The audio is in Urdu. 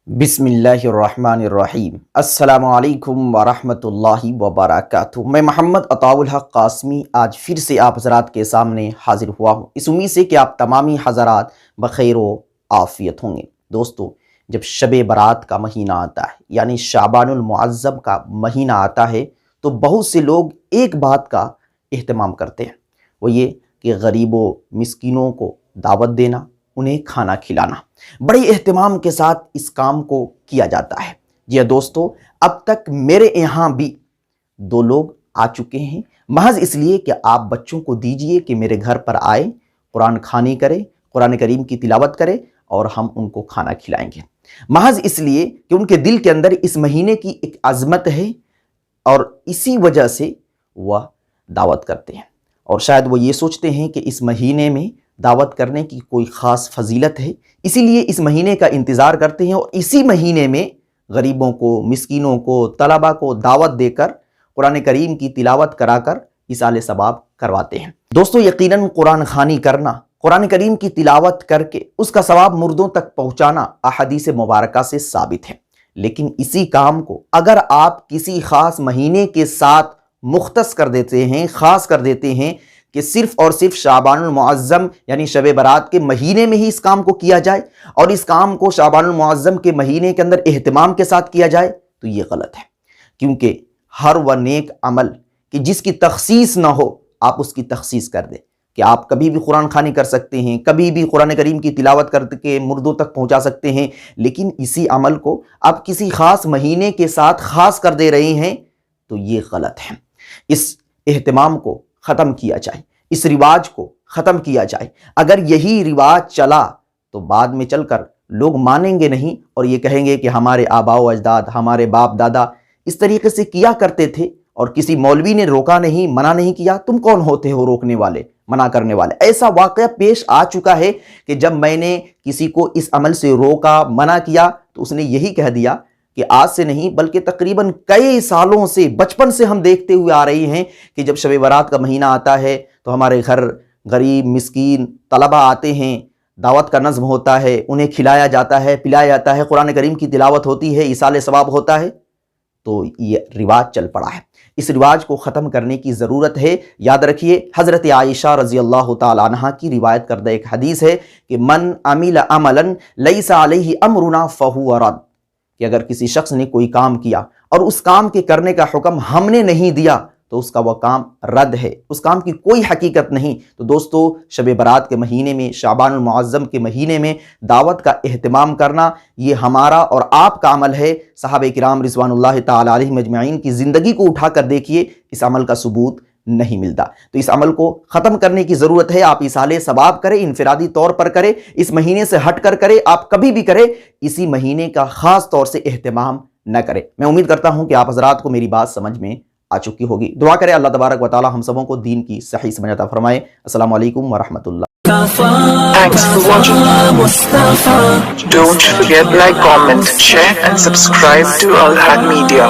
بسم اللہ الرحمن الرحیم۔ السلام علیکم ورحمۃ اللہ وبرکاتہ۔ میں محمد عطاء الحق قاسمی آج پھر سے آپ حضرات کے سامنے حاضر ہوا ہوں، اس امید سے کہ آپ تمامی حضرات بخیر و عافیت ہوں گے۔ دوستو، جب شب برات کا مہینہ آتا ہے یعنی شعبان المعظم کا مہینہ آتا ہے تو بہت سے لوگ ایک بات کا اہتمام کرتے ہیں، وہ یہ کہ غریبوں مسکینوں کو دعوت دینا، انہیں کھانا کھلانا۔ بڑے اہتمام کے ساتھ اس کام کو کیا جاتا ہے۔ جی ہاں دوستو، اب تک میرے یہاں بھی 2 لوگ آ چکے ہیں، محض اس لیے کہ آپ بچوں کو دیجئے کہ میرے گھر پر آئے، قرآن خوانی کرے، قرآن کریم کی تلاوت کرے اور ہم ان کو کھانا کھلائیں گے، محض اس لیے کہ ان کے دل کے اندر اس مہینے کی ایک عظمت ہے اور اسی وجہ سے وہ دعوت کرتے ہیں، اور شاید وہ یہ سوچتے ہیں کہ اس مہینے میں دعوت کرنے کی کوئی خاص فضیلت ہے، اسی لیے اس مہینے کا انتظار کرتے ہیں اور اسی مہینے میں غریبوں کو، مسکینوں کو، طلباء کو دعوت دے کر قرآن کریم کی تلاوت کرا کر ایصال ثواب کرواتے ہیں۔ دوستو، یقیناً قرآن خوانی کرنا، قرآن کریم کی تلاوت کر کے اس کا ثواب مردوں تک پہنچانا احادیث مبارکہ سے ثابت ہے، لیکن اسی کام کو اگر آپ کسی خاص مہینے کے ساتھ مختص کر دیتے ہیں، خاص کر دیتے ہیں کہ صرف اور صرف شعبان المعظم یعنی شب برات کے مہینے میں ہی اس کام کو کیا جائے اور اس کام کو شعبان المعظم کے مہینے کے اندر اہتمام کے ساتھ کیا جائے، تو یہ غلط ہے، کیونکہ ہر وہ نیک عمل کہ جس کی تخصیص نہ ہو آپ اس کی تخصیص کر دیں، کہ آپ کبھی بھی قرآن خوانی کر سکتے ہیں، کبھی بھی قرآن کریم کی تلاوت کر کے مردوں تک پہنچا سکتے ہیں، لیکن اسی عمل کو آپ کسی خاص مہینے کے ساتھ خاص کر دے رہے ہیں تو یہ غلط ہے۔ اس اہتمام کو ختم کیا جائے، اس رواج کو ختم کیا جائے۔ اگر یہی رواج چلا تو بعد میں چل کر لوگ مانیں گے نہیں اور یہ کہیں گے کہ ہمارے آباء و اجداد، ہمارے باپ دادا اس طریقے سے کیا کرتے تھے اور کسی مولوی نے روکا نہیں، منع نہیں کیا، تم کون ہوتے ہو روکنے والے، منع کرنے والے۔ ایسا واقعہ پیش آ چکا ہے کہ جب میں نے کسی کو اس عمل سے روکا، منع کیا تو اس نے یہی کہہ دیا کہ آج سے نہیں بلکہ تقریباً کئی سالوں سے، بچپن سے ہم دیکھتے ہوئے آ رہے ہیں کہ جب شب برات کا مہینہ آتا ہے تو ہمارے گھر غریب مسکین طلباء آتے ہیں، دعوت کا نظم ہوتا ہے، انہیں کھلایا جاتا ہے، پلایا جاتا ہے، قرآن کریم کی تلاوت ہوتی ہے، ایصال ثواب ہوتا ہے، تو یہ رواج چل پڑا ہے۔ اس رواج کو ختم کرنے کی ضرورت ہے۔ یاد رکھیے، حضرت عائشہ رضی اللہ تعالی عنہا کی روایت کردہ ایک حدیث ہے کہ من عمل عملا لیس علیہ امرنا فہو رد، کہ اگر کسی شخص نے کوئی کام کیا اور اس کام کے کرنے کا حکم ہم نے نہیں دیا تو اس کا وہ کام رد ہے، اس کام کی کوئی حقیقت نہیں۔ تو دوستو، شب برات کے مہینے میں، شعبان المعظم کے مہینے میں دعوت کا اہتمام کرنا یہ ہمارا اور آپ کا عمل ہے۔ صحابہ کرام رضوان اللہ تعالی علیہم اجمعین کی زندگی کو اٹھا کر دیکھیے، اس عمل کا ثبوت نہیں ملتا، تو اس عمل کو ختم کرنے کی ضرورت ہے۔ آپ ایصال ثواب کریں، انفرادی طور پر کریں، اس مہینے سے ہٹ کر کریں، آپ کبھی بھی کریں، اسی مہینے کا خاص طور سے اہتمام نہ کریں۔ میں امید کرتا ہوں کہ آپ حضرات کو میری بات سمجھ میں آ چکی ہوگی۔ دعا کریں اللہ تبارک و تعالی ہم سبوں کو دین کی صحیح سمجھ عطا فرمائے۔ السلام علیکم ورحمۃ اللہ۔ Thanks for watching. Don't forget like, comment, share and subscribe to Al Had Media.